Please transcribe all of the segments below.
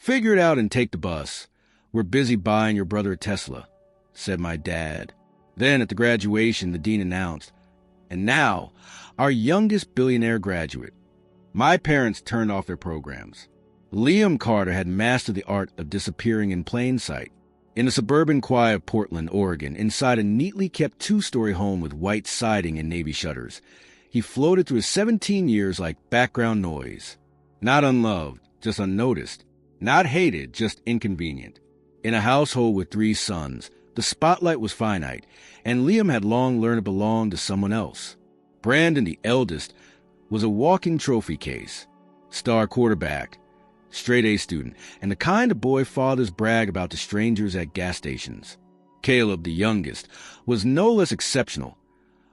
Figure it out and take the bus. We're busy buying your brother a Tesla, said my dad. Then at the graduation, the dean announced, and now, our youngest billionaire graduate. My parents turned off their programs. Liam Carter had mastered the art of disappearing in plain sight. In the suburban quiet of Portland, Oregon, inside a neatly kept two-story home with white siding and navy shutters, he floated through his 17 years like background noise. Not unloved, just unnoticed. Not hated, just inconvenient. In a household with 3 sons, the spotlight was finite, and Liam had long learned to belong to someone else. Brandon, the eldest, was a walking trophy case. Star quarterback, straight-A student, and the kind of boy fathers brag about to strangers at gas stations. Caleb, the youngest, was no less exceptional.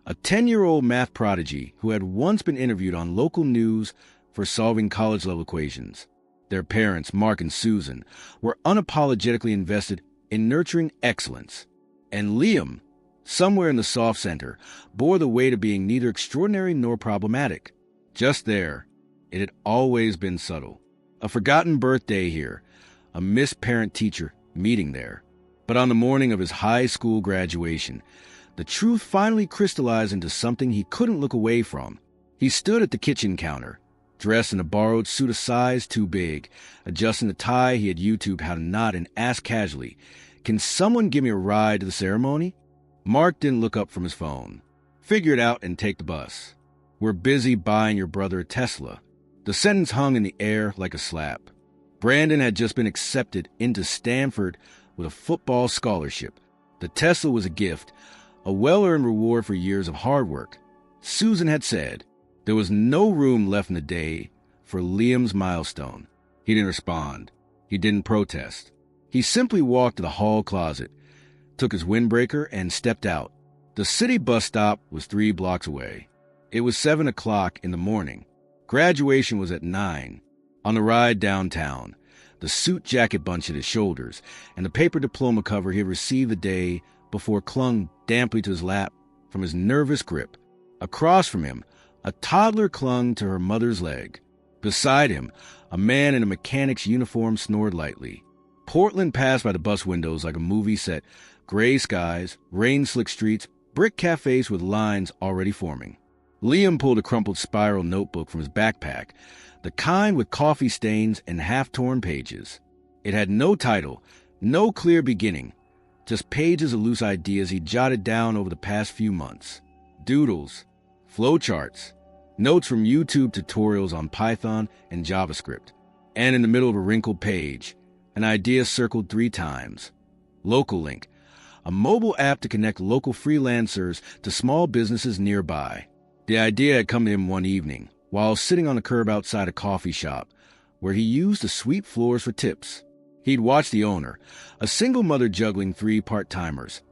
A 10-year-old math prodigy who had once been interviewed on local news for solving college-level equations. Their parents, Mark and Susan, were unapologetically invested in nurturing excellence. And Liam, somewhere in the soft center, bore the weight of being neither extraordinary nor problematic. Just there. It had always been subtle. A forgotten birthday here, a missed parent-teacher meeting there. But on the morning of his high school graduation, the truth finally crystallized into something he couldn't look away from. He stood at the kitchen counter, dressed in a borrowed suit a size too big, adjusting the tie he had YouTubed how to knot, and asked casually, "Can someone give me a ride to the ceremony?" Mark didn't look up from his phone. "Figure it out and take the bus. We're busy buying your brother a Tesla." The sentence hung in the air like a slap. Brandon had just been accepted into Stanford with a football scholarship. The Tesla was a gift, a well-earned reward for years of hard work. Susan had said there was no room left in the day for Liam's milestone. He didn't respond. He didn't protest. He simply walked to the hall closet, took his windbreaker, and stepped out. The city bus stop was 3 blocks away. It was 7 o'clock in the morning. Graduation was at 9. On the ride downtown, the suit jacket bunch at his shoulders and the paper diploma cover he had received the day before clung damply to his lap from his nervous grip. Across from him, a toddler clung to her mother's leg. Beside him, a man in a mechanic's uniform snored lightly. Portland passed by the bus windows like a movie set. Gray skies, rain-slick streets, brick cafes with lines already forming. Liam pulled a crumpled spiral notebook from his backpack, the kind with coffee stains and half-torn pages. It had no title, no clear beginning, just pages of loose ideas he jotted down over the past few months. Doodles, flowcharts, notes from YouTube tutorials on Python and JavaScript. And in the middle of a wrinkled page, an idea circled 3 times. Local Link, a mobile app to connect local freelancers to small businesses nearby. The idea had come to him one evening, while sitting on a curb outside a coffee shop, where he used to sweep floors for tips. He'd watched the owner, a single mother juggling 3 part-timers,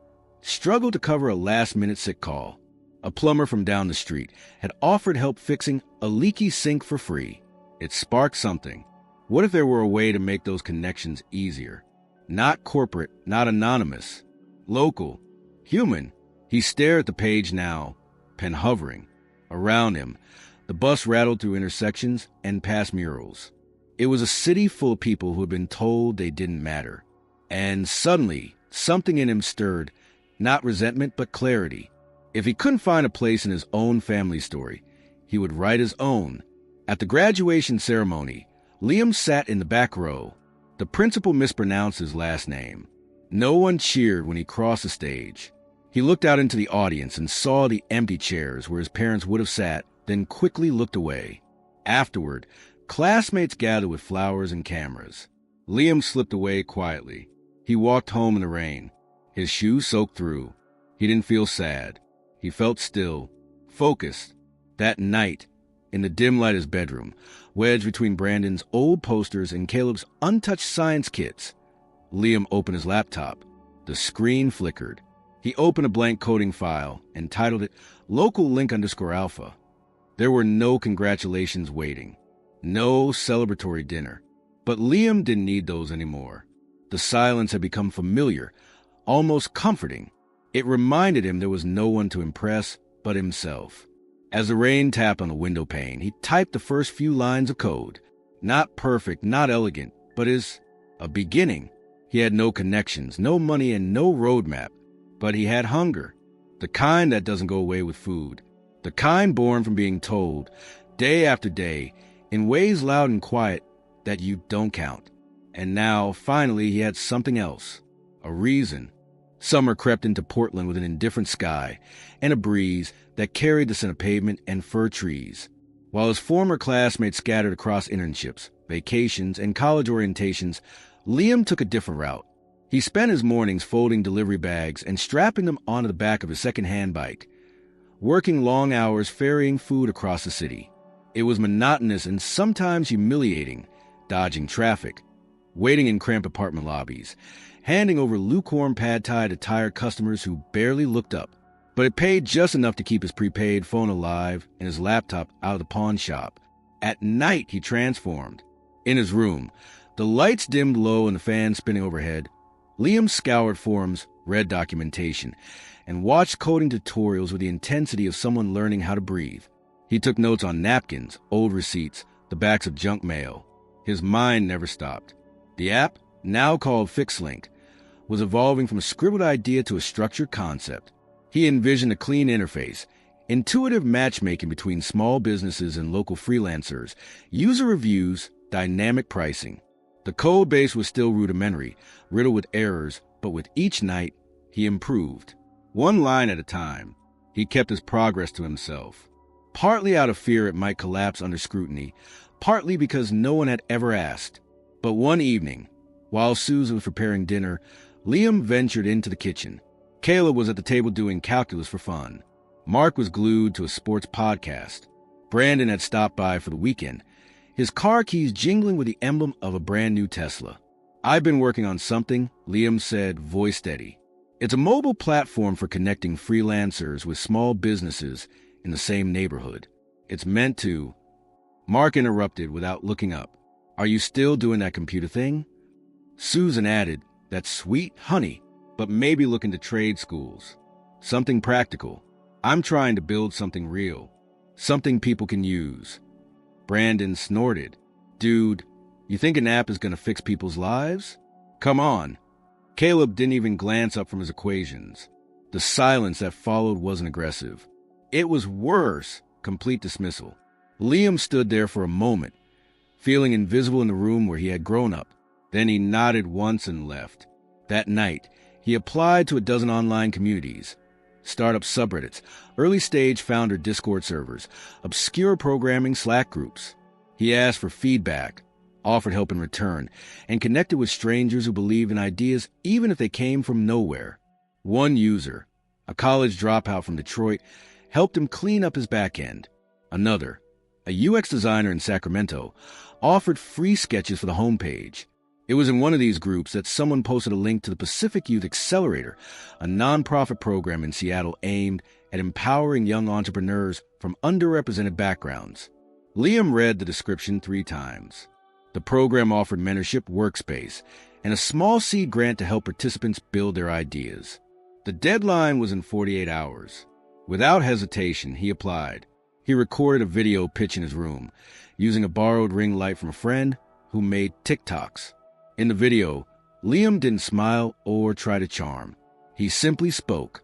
struggle to cover a last-minute sick call. A plumber from down the street had offered help fixing a leaky sink for free. It sparked something. What if there were a way to make those connections easier? Not corporate, not anonymous. Local. Human. He stared at the page now, pen hovering. Around him, the bus rattled through intersections and past murals. It was a city full of people who had been told they didn't matter. And suddenly, something in him stirred, not resentment but clarity. If he couldn't find a place in his own family story, he would write his own. At the graduation ceremony, Liam sat in the back row. The principal mispronounced his last name. No one cheered when he crossed the stage. He looked out into the audience and saw the empty chairs where his parents would have sat, then quickly looked away. Afterward, classmates gathered with flowers and cameras. Liam slipped away quietly. He walked home in the rain, his shoes soaked through. He didn't feel sad. He felt still, focused. That night, in the dim light of his bedroom, wedged between Brandon's old posters and Caleb's untouched science kits, Liam opened his laptop. The screen flickered. He opened a blank coding file and titled it Local Link _Alpha. There were no congratulations waiting, no celebratory dinner. But Liam didn't need those anymore. The silence had become familiar, almost comforting. It reminded him there was no one to impress but himself. As the rain tapped on the window pane, he typed the first few lines of code. Not perfect, not elegant, but his A beginning. He had no connections, no money, and no roadmap. But he had hunger. The kind that doesn't go away with food. The kind born from being told, day after day, in ways loud and quiet, that you don't count. And now, finally, he had something else. A reason. Summer crept into Portland with an indifferent sky and a breeze that carried the scent of pavement and fir trees. While his former classmates scattered across internships, vacations, and college orientations, Liam took a different route. He spent his mornings folding delivery bags and strapping them onto the back of his second-hand bike, working long hours ferrying food across the city. It was monotonous and sometimes humiliating, dodging traffic, waiting in cramped apartment lobbies, handing over lukewarm pad thai to tired customers who barely looked up. But it paid just enough to keep his prepaid phone alive and his laptop out of the pawn shop. At night, he transformed. In his room, the lights dimmed low and the fan spinning overhead, Liam scoured forums, read documentation, and watched coding tutorials with the intensity of someone learning how to breathe. He took notes on napkins, old receipts, the backs of junk mail. His mind never stopped. The app, now called FixLink, was evolving from a scribbled idea to a structured concept. He envisioned a clean interface, intuitive matchmaking between small businesses and local freelancers, user reviews, dynamic pricing. The code base was still rudimentary, riddled with errors, but with each night, he improved. One line at a time, he kept his progress to himself. Partly out of fear it might collapse under scrutiny, partly because no one had ever asked. But one evening, while Susan was preparing dinner, Liam ventured into the kitchen. Kayla was at the table doing calculus for fun. Mark was glued to a sports podcast. Brandon had stopped by for the weekend, his car keys jingling with the emblem of a brand new Tesla. "I've been working on something," Liam said, voice steady. "It's a mobile platform for connecting freelancers with small businesses in the same neighborhood. It's meant to—" Mark interrupted without looking up. "Are you still doing that computer thing?" Susan added, "That's sweet honey, but maybe looking to trade schools. Something practical. I'm trying to build something real. Something people can use." Brandon snorted. "Dude, you think an app is going to fix people's lives? Come on." Caleb didn't even glance up from his equations. The silence that followed wasn't aggressive. It was worse, complete dismissal. Liam stood there for a moment, feeling invisible in the room where he had grown up. Then he nodded once and left. That night, he applied to a dozen online communities, startup subreddits, early-stage founder Discord servers, obscure programming Slack groups. He asked for feedback, offered help in return, and connected with strangers who believed in ideas even if they came from nowhere. One user, a college dropout from Detroit, helped him clean up his back end. Another, a UX designer in Sacramento, offered free sketches for the homepage. It was in one of these groups that someone posted a link to the Pacific Youth Accelerator, a nonprofit program in Seattle aimed at empowering young entrepreneurs from underrepresented backgrounds. Liam read the description 3 times. The program offered mentorship workspace and a small seed grant to help participants build their ideas. The deadline was in 48 hours. Without hesitation, he applied. He recorded a video pitch in his room, using a borrowed ring light from a friend who made TikToks. In the video, Liam didn't smile or try to charm. He simply spoke.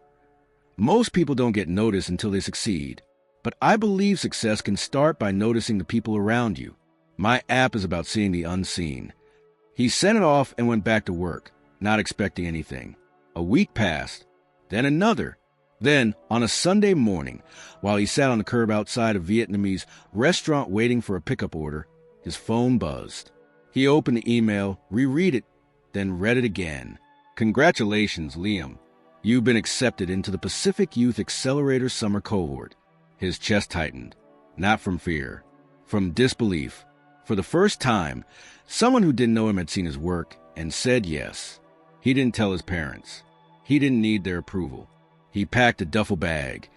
"Most people don't get noticed until they succeed, but I believe success can start by noticing the people around you. My app is about seeing the unseen." He sent it off and went back to work, not expecting anything. A week passed, then another. Then, on a Sunday morning, while he sat on the curb outside a Vietnamese restaurant waiting for a pickup order, his phone buzzed. He opened the email, reread it, then read it again. "Congratulations, Liam. You've been accepted into the Pacific Youth Accelerator summer cohort." His chest tightened, not from fear, from disbelief. For the first time, someone who didn't know him had seen his work and said yes. He didn't tell his parents. He didn't need their approval. He packed a duffel bag,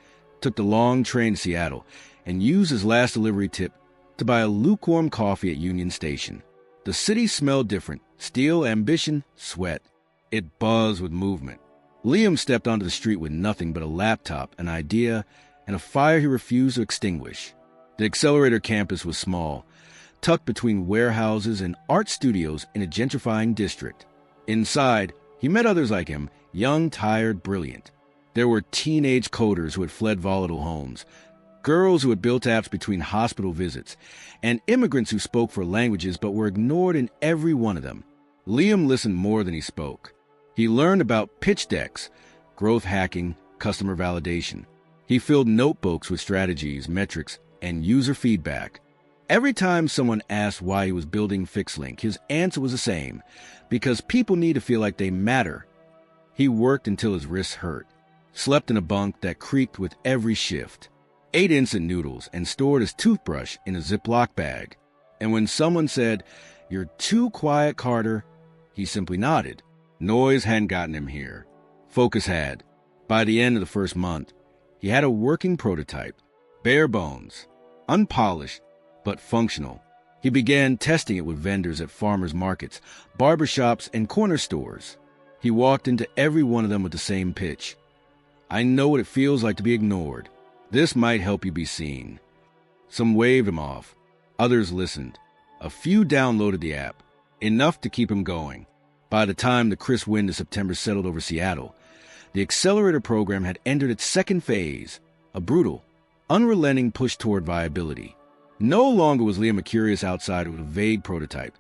took the long train to Seattle, and used his last delivery tip to buy a lukewarm coffee at Union Station. The city smelled different. Steel, ambition, sweat. It buzzed with movement. Liam stepped onto the street with nothing but a laptop, an idea, and a fire he refused to extinguish. The accelerator campus was small. tucked between warehouses and art studios in a gentrifying district. Inside, he met others like him, young, tired, brilliant. There were teenage coders who had fled volatile homes, girls who had built apps between hospital visits, and immigrants who spoke 4 languages but were ignored in every one of them. Liam listened more than he spoke. He learned about pitch decks, growth hacking, customer validation. He filled notebooks with strategies, metrics, and user feedback. Every time someone asked why he was building FixLink, his answer was the same: because people need to feel like they matter. He worked until his wrists hurt, slept in a bunk that creaked with every shift, ate instant noodles, and stored his toothbrush in a Ziploc bag. And when someone said, "You're too quiet, Carter," he simply nodded. Noise hadn't gotten him here. Focus had. By the end of the first month, he had a working prototype, bare bones, unpolished, but functional. He began testing it with vendors at farmers markets, barbershops, and corner stores. He walked into every one of them with the same pitch: "I know what it feels like to be ignored. This might help you be seen." Some waved him off. Others listened. A few downloaded the app, enough to keep him going. By the time the crisp wind of September settled over Seattle, the accelerator program had entered its second phase, a brutal, unrelenting push toward viability. No longer was Liam a curious outsider with a vague prototype.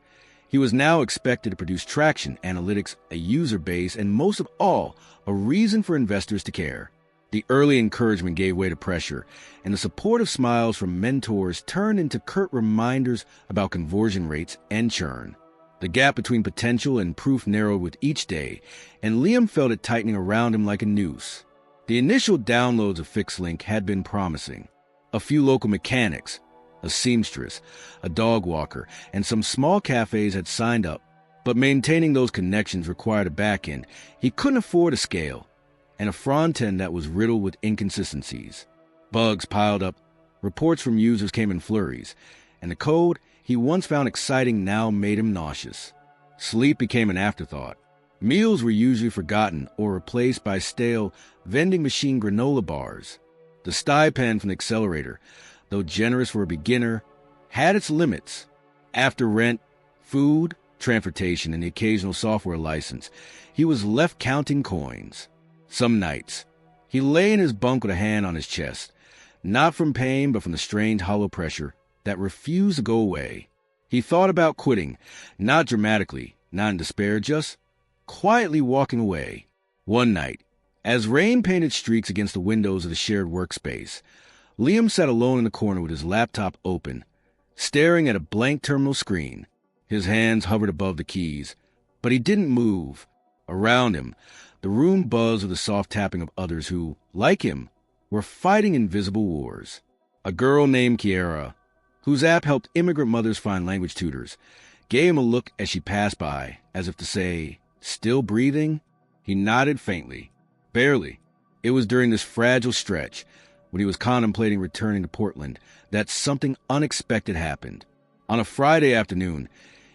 He was now expected to produce traction, analytics, a user base, and most of all, a reason for investors to care. The early encouragement gave way to pressure, and the supportive smiles from mentors turned into curt reminders about conversion rates and churn. The gap between potential and proof narrowed with each day, and Liam felt it tightening around him like a noose. The initial downloads of FixLink had been promising. A few local mechanics, a seamstress, a dog walker, and some small cafes had signed up, but maintaining those connections required a back-end he couldn't afford to scale, and a front-end that was riddled with inconsistencies. Bugs piled up, reports from users came in flurries, and the code he once found exciting now made him nauseous. Sleep became an afterthought. Meals were usually forgotten or replaced by stale vending machine granola bars. The stipend from the accelerator, though generous for a beginner, had its limits. After rent, food, transportation, and the occasional software license, he was left counting coins. Some nights, he lay in his bunk with a hand on his chest, not from pain but from the strange hollow pressure that refused to go away. He thought about quitting, not dramatically, not in despair, just quietly walking away. One night, as rain painted streaks against the windows of the shared workspace, Liam sat alone in the corner with his laptop open, staring at a blank terminal screen. His hands hovered above the keys, but he didn't move. Around him, the room buzzed with the soft tapping of others who, like him, were fighting invisible wars. A girl named Kiara, whose app helped immigrant mothers find language tutors, gave him a look as she passed by, as if to say, "Still breathing?" He nodded faintly. Barely. It was during this fragile stretch, when he was contemplating returning to Portland, that something unexpected happened. On a Friday afternoon,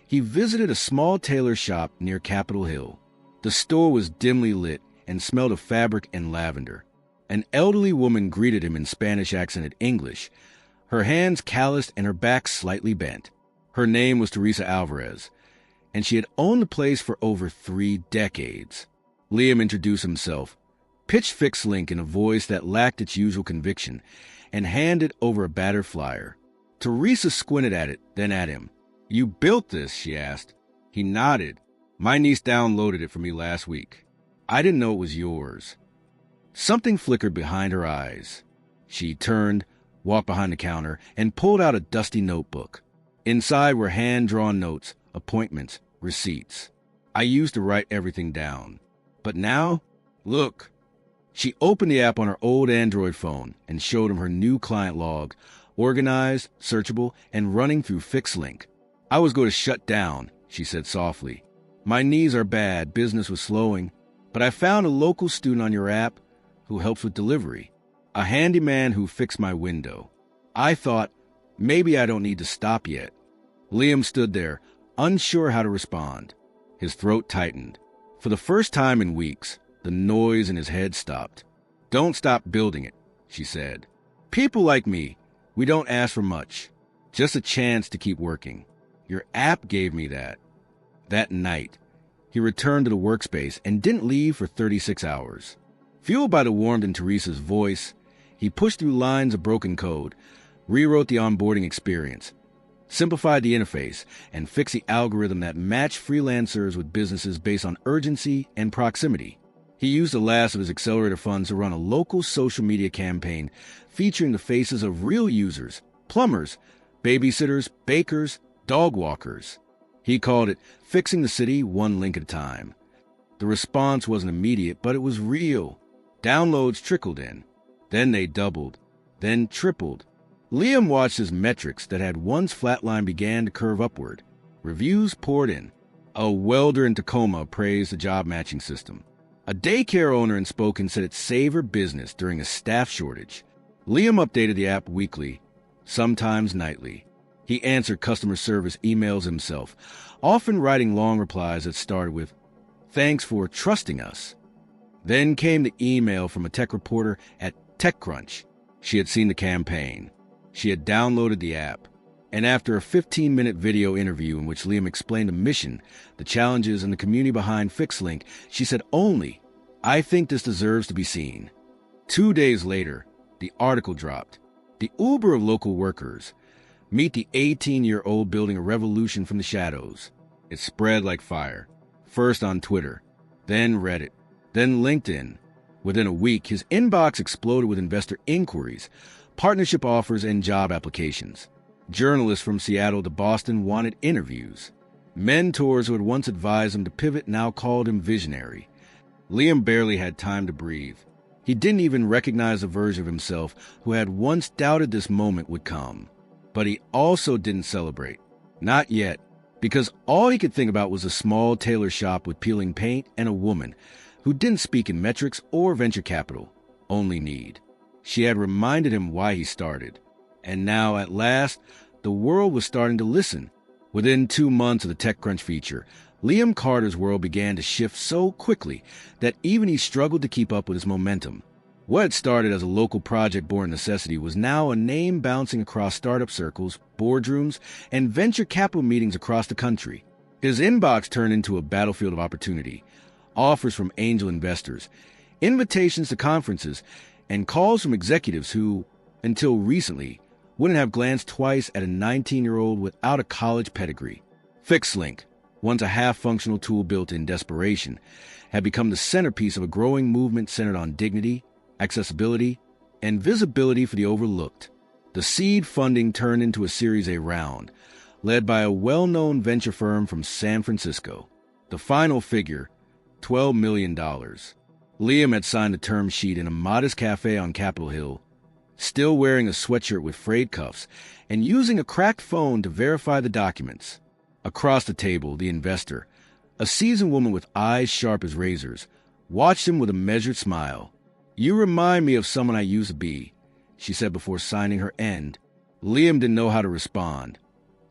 he visited a small tailor shop near Capitol Hill. The store was dimly lit and smelled of fabric and lavender. An elderly woman greeted him in Spanish-accented English, her hands calloused and her back slightly bent. Her name was Teresa Alvarez, and she had owned the place for over 3 decades. Liam introduced himself, pitched FixLink in a voice that lacked its usual conviction, and handed over a battered flyer. Teresa squinted at it, then at him. "You built this?" she asked. He nodded. "My niece downloaded it for me last week. I didn't know it was yours." Something flickered behind her eyes. She turned, walked behind the counter, and pulled out a dusty notebook. Inside were hand-drawn notes, appointments, receipts. "I used to write everything down. But now, look." She opened the app on her old Android phone and showed him her new client log, organized, searchable, and running through FixLink. "I was going to shut down," she said softly. "My knees are bad, business was slowing, but I found a local student on your app who helps with delivery. A handyman who fixed my window. I thought, maybe I don't need to stop yet." Liam stood there, unsure how to respond. His throat tightened. For the first time in weeks, the noise in his head stopped. "Don't stop building it," she said. "People like me, we don't ask for much. Just a chance to keep working. Your app gave me that. That night, he returned to the workspace and didn't leave for 36 hours. Fueled by the warmth in Teresa's voice, he pushed through lines of broken code, rewrote the onboarding experience, simplified the interface, and fixed the algorithm that matched freelancers with businesses based on urgency and proximity. He used the last of his accelerator funds to run a local social media campaign featuring the faces of real users, plumbers, babysitters, bakers, dog walkers. He called it Fixing the City One Link at a Time. The response wasn't immediate, but it was real. Downloads trickled in. Then they doubled, then tripled. Liam watched his metrics that had once flatlined began to curve upward. Reviews poured in. A welder in Tacoma praised the job matching system. A daycare owner in Spokane said it saved her business during a staff shortage. Liam updated the app weekly, sometimes nightly. He answered customer service emails himself, often writing long replies that started with, "Thanks for trusting us." Then came the email from a tech reporter at TechCrunch. She had seen the campaign. She had downloaded the app. And after a 15-minute video interview in which Liam explained the mission, the challenges, and the community behind FixLink, she said only, "I think this deserves to be seen." 2 days later, the article dropped. The Uber of local workers. Meet the 18-year-old building a revolution from the shadows. It spread like fire. First on Twitter, then Reddit, then LinkedIn. Within a week, his inbox exploded with investor inquiries, partnership offers, and job applications. Journalists from Seattle to Boston wanted interviews. Mentors who had once advised him to pivot now called him visionary. Liam barely had time to breathe. He didn't even recognize a version of himself who had once doubted this moment would come. But he also didn't celebrate. Not yet, because all he could think about was a small tailor shop with peeling paint and a woman who didn't speak in metrics or venture capital, only need. She had reminded him why he started. And now, at last, the world was starting to listen. Within 2 months of the TechCrunch feature, Liam Carter's world began to shift so quickly that even he struggled to keep up with his momentum. What had started as a local project-born necessity was now a name bouncing across startup circles, boardrooms, and venture capital meetings across the country. His inbox turned into a battlefield of opportunity. Offers from angel investors, invitations to conferences, and calls from executives who, until recently, wouldn't have glanced twice at a 19-year-old without a college pedigree. FixLink, once a half-functional tool built in desperation, had become the centerpiece of a growing movement centered on dignity, accessibility, and visibility for the overlooked. The seed funding turned into a Series A round, led by a well-known venture firm from San Francisco. The final figure, $12 million. Liam had signed a term sheet in a modest cafe on Capitol Hill, still wearing a sweatshirt with frayed cuffs and using a cracked phone to verify the documents. Across the table, the investor, a seasoned woman with eyes sharp as razors, watched him with a measured smile. "You remind me of someone I used to be," she said before signing her end. Liam didn't know how to respond,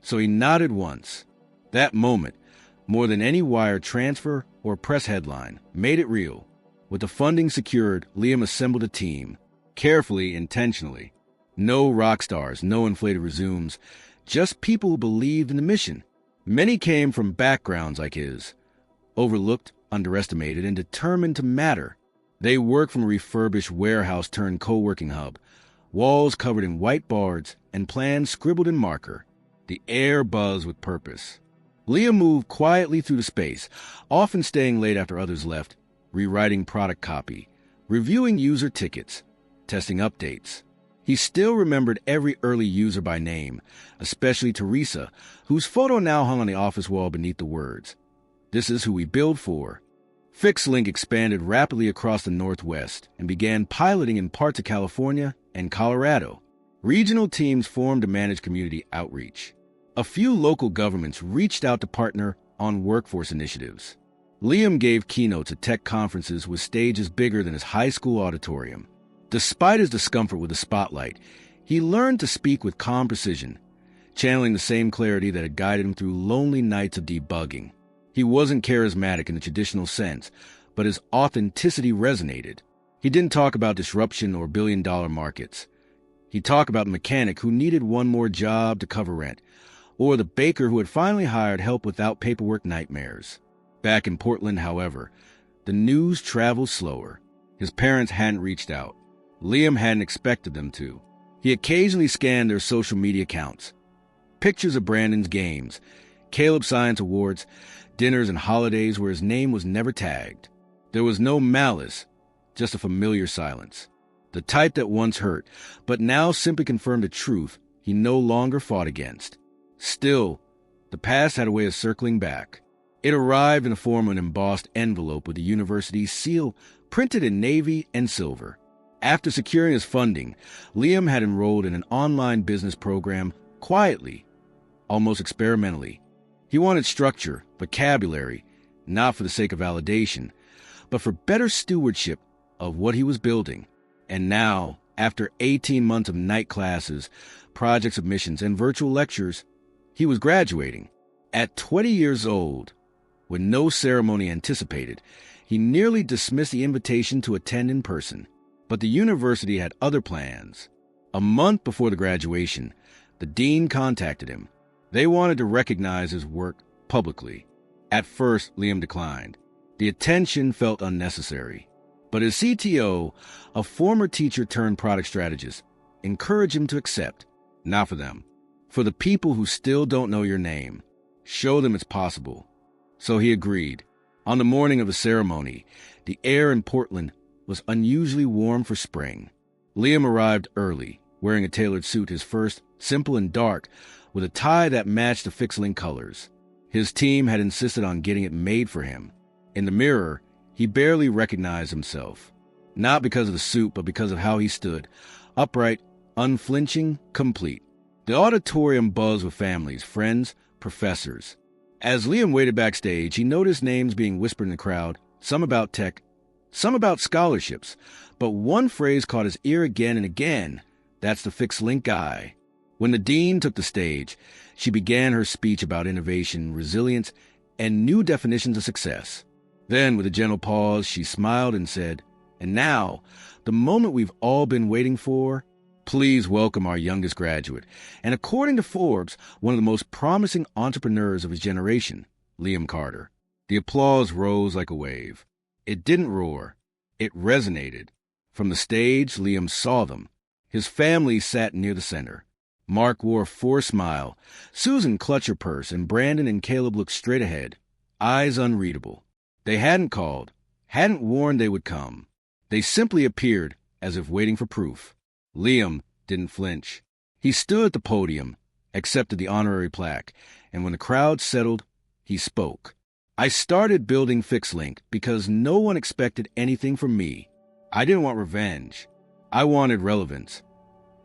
so he nodded once. That moment, more than any wire transfer or press headline, made it real. With the funding secured, Liam assembled a team, carefully, intentionally. No rock stars, no inflated resumes, just people who believed in the mission. Many came from backgrounds like his, overlooked, underestimated, and determined to matter. They worked from a refurbished warehouse turned co-working hub, walls covered in whiteboards and plans scribbled in marker. The air buzzed with purpose. Liam moved quietly through the space, often staying late after others left, rewriting product copy, reviewing user tickets, testing updates. He still remembered every early user by name, especially Teresa, whose photo now hung on the office wall beneath the words, "This is who we build for." FixLink expanded rapidly across the Northwest and began piloting in parts of California and Colorado. Regional teams formed to manage community outreach. A few local governments reached out to partner on workforce initiatives. Liam gave keynotes at tech conferences with stages bigger than his high school auditorium. Despite his discomfort with the spotlight, he learned to speak with calm precision, channeling the same clarity that had guided him through lonely nights of debugging. He wasn't charismatic in the traditional sense, but his authenticity resonated. He didn't talk about disruption or billion-dollar markets. He'd talk about the mechanic who needed one more job to cover rent, or the baker who had finally hired help without paperwork nightmares. Back in Portland, however, the news traveled slower. His parents hadn't reached out. Liam hadn't expected them to. He occasionally scanned their social media accounts. Pictures of Brandon's games, Caleb Science Awards, dinners and holidays where his name was never tagged. There was no malice, just a familiar silence. The type that once hurt, but now simply confirmed a truth he no longer fought against. Still, the past had a way of circling back. It arrived in the form of an embossed envelope with the university's seal printed in navy and silver. After securing his funding, Liam had enrolled in an online business program quietly, almost experimentally. He wanted structure, vocabulary, not for the sake of validation, but for better stewardship of what he was building. And now, after 18 months of night classes, project submissions, and virtual lectures, he was graduating. At 20 years old, with no ceremony anticipated, he nearly dismissed the invitation to attend in person. But the university had other plans. A month before the graduation, the dean contacted him. They wanted to recognize his work publicly. At first, Liam declined. The attention felt unnecessary. But his CTO, a former teacher turned product strategist, encouraged him to accept. Not for them. For the people who still don't know your name. Show them it's possible. So he agreed. On the morning of the ceremony, the air in Portland was unusually warm for spring. Liam arrived early, wearing a tailored suit, his first, simple and dark, with a tie that matched the FixLink colors. His team had insisted on getting it made for him. In the mirror, he barely recognized himself. Not because of the suit, but because of how he stood, upright, unflinching, complete. The auditorium buzzed with families, friends, professors. As Liam waited backstage, he noticed names being whispered in the crowd, some about tech, some about scholarships, but one phrase caught his ear again and again. That's the FixLink guy. When the dean took the stage, she began her speech about innovation, resilience, and new definitions of success. Then, with a gentle pause, she smiled and said, "And now, the moment we've all been waiting for, please welcome our youngest graduate, and according to Forbes, one of the most promising entrepreneurs of his generation, Liam Carter." The applause rose like a wave. It didn't roar. It resonated. From the stage, Liam saw them. His family sat near the center. Mark wore a forced smile. Susan clutched her purse, and Brandon and Caleb looked straight ahead, eyes unreadable. They hadn't called, hadn't warned they would come. They simply appeared, as if waiting for proof. Liam didn't flinch. He stood at the podium, accepted the honorary plaque, and when the crowd settled, he spoke. "I started building FixLink because no one expected anything from me. I didn't want revenge. I wanted relevance.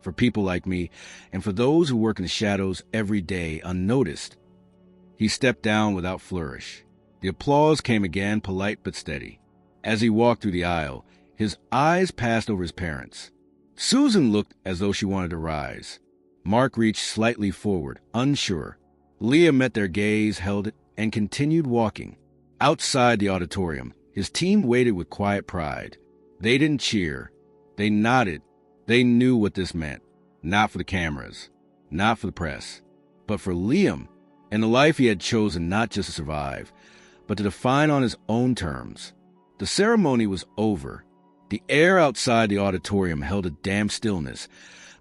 For people like me, and for those who work in the shadows every day unnoticed." He stepped down without flourish. The applause came again, polite but steady. As he walked through the aisle, his eyes passed over his parents. Susan looked as though she wanted to rise. Mark reached slightly forward, unsure. Liam met their gaze, held it, and continued walking. Outside the auditorium, his team waited with quiet pride. They didn't cheer. They nodded. They knew what this meant. Not for the cameras, not for the press, but for Liam and the life he had chosen not just to survive, but to define on his own terms. The ceremony was over. The air outside the auditorium held a damp stillness,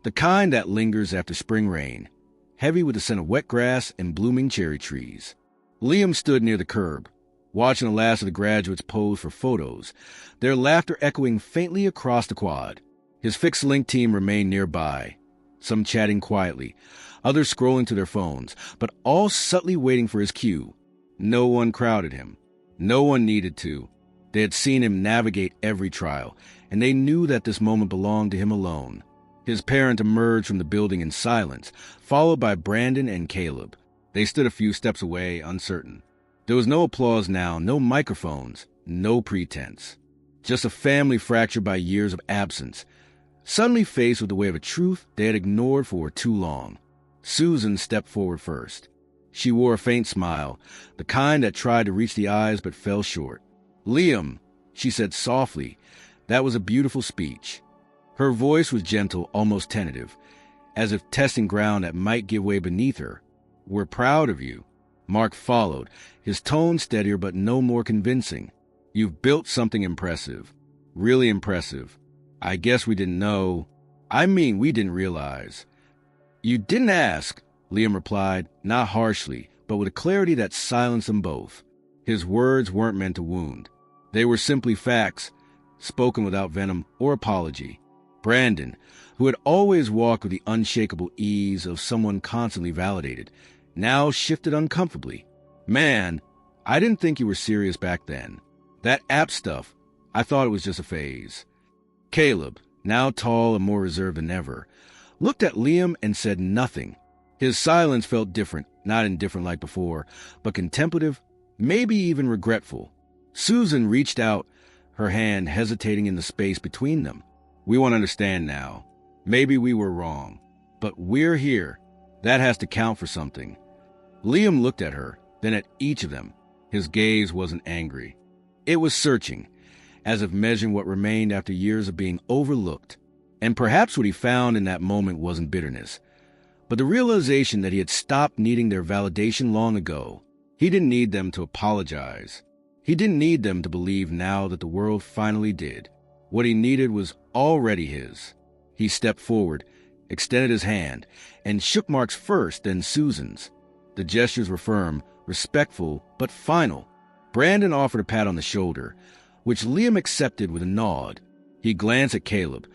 the kind that lingers after spring rain, heavy with the scent of wet grass and blooming cherry trees. Liam stood near the curb, watching the last of the graduates pose for photos, their laughter echoing faintly across the quad. His FixLink team remained nearby, some chatting quietly, others scrolling to their phones, but all subtly waiting for his cue. No one crowded him. No one needed to. They had seen him navigate every trial, and they knew that this moment belonged to him alone. His parent emerged from the building in silence, followed by Brandon and Caleb. They stood a few steps away, uncertain. There was no applause now, no microphones, no pretense. Just a family fractured by years of absence, suddenly faced with the weight of a truth they had ignored for too long. Susan stepped forward first. She wore a faint smile, the kind that tried to reach the eyes but fell short. "Liam," she said softly, "that was a beautiful speech. Her voice was gentle, almost tentative, as if testing ground that might give way beneath her. "We're proud of you." Mark followed, his tone steadier but no more convincing. "You've built something impressive. Really impressive. I guess we didn't know. We didn't realize." "You didn't ask," Liam replied, not harshly, but with a clarity that silenced them both. His words weren't meant to wound. They were simply facts, spoken without venom or apology. Brandon, who had always walked with the unshakable ease of someone constantly validated, now shifted uncomfortably. "Man, I didn't think you were serious back then. That app stuff, I thought it was just a phase." Caleb, now tall and more reserved than ever, looked at Liam and said nothing. His silence felt different, not indifferent like before, but contemplative, maybe even regretful. Susan reached out, her hand hesitating in the space between them. "We won't understand now. Maybe we were wrong. But we're here. That has to count for something." Liam looked at her, then at each of them. His gaze wasn't angry. It was searching, as if measuring what remained after years of being overlooked. And perhaps what he found in that moment wasn't bitterness, but the realization that he had stopped needing their validation long ago. He didn't need them to apologize. He didn't need them to believe now that the world finally did. What he needed was already his. He stepped forward, extended his hand, and shook Mark's first, then Susan's. The gestures were firm, respectful, but final. Brandon offered a pat on the shoulder, which Liam accepted with a nod. He glanced at Caleb,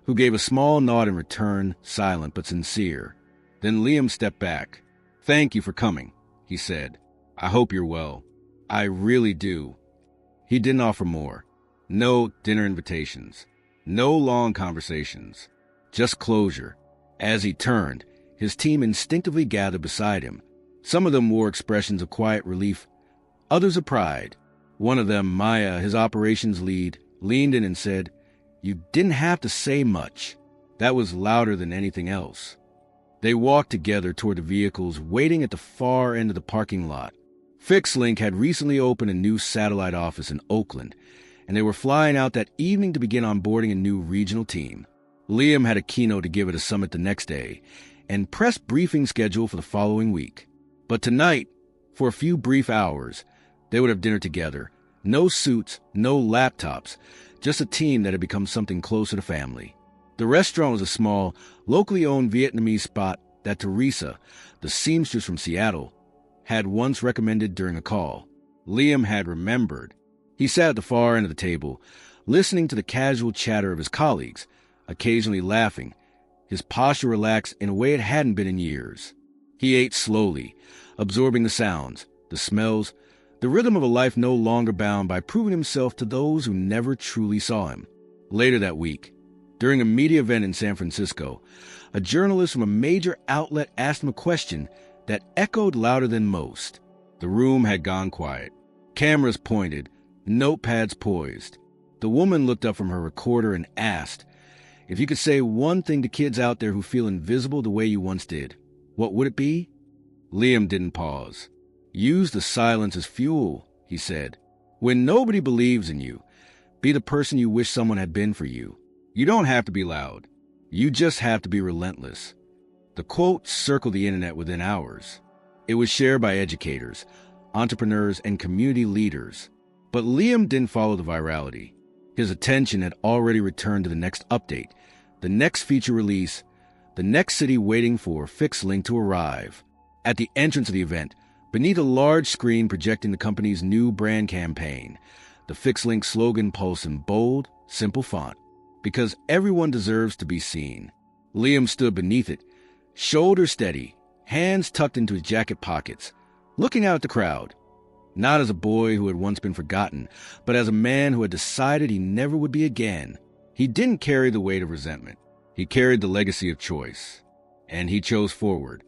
who gave a small nod in return, silent but sincere. Then Liam stepped back. "Thank you for coming," he said. "I hope you're well." "I really do." He didn't offer more. No dinner invitations. No long conversations. Just closure. As he turned, his team instinctively gathered beside him. Some of them wore expressions of quiet relief, others of pride. One of them, Maya, his operations lead, leaned in and said, "You didn't have to say much." That was louder than anything else. They walked together toward the vehicles waiting at the far end of the parking lot. FixLink had recently opened a new satellite office in Oakland, and they were flying out that evening to begin onboarding a new regional team. Liam had a keynote to give at a summit the next day, and press briefing scheduled for the following week. But tonight, for a few brief hours, they would have dinner together. No suits, no laptops, just a team that had become something closer to family. The restaurant was a small, locally owned Vietnamese spot that Teresa, the seamstress from Seattle, had once recommended during a call. Liam had remembered. He sat at the far end of the table, listening to the casual chatter of his colleagues, occasionally laughing, his posture relaxed in a way it hadn't been in years. He ate slowly, absorbing the sounds, the smells, the rhythm of a life no longer bound by proving himself to those who never truly saw him. Later that week, during a media event in San Francisco, a journalist from a major outlet asked him a question that echoed louder than most. The room had gone quiet. Cameras pointed, notepads poised. The woman looked up from her recorder and asked, "If you could say one thing to kids out there who feel invisible the way you once did, what would it be?" Liam didn't pause. "Use the silence as fuel," he said. "When nobody believes in you, be the person you wish someone had been for you. You don't have to be loud. You just have to be relentless." The quote circled the internet within hours. It was shared by educators, entrepreneurs, and community leaders. But Liam didn't follow the virality. His attention had already returned to the next update, the next feature release, the next city waiting for FixLink to arrive. At the entrance of the event, beneath a large screen projecting the company's new brand campaign, the FixLink slogan pulsed in bold, simple font, "Because everyone deserves to be seen." Liam stood beneath it, shoulders steady, hands tucked into his jacket pockets, looking out at the crowd. Not as a boy who had once been forgotten, but as a man who had decided he never would be again. He didn't carry the weight of resentment. He carried the legacy of choice. And he chose forward.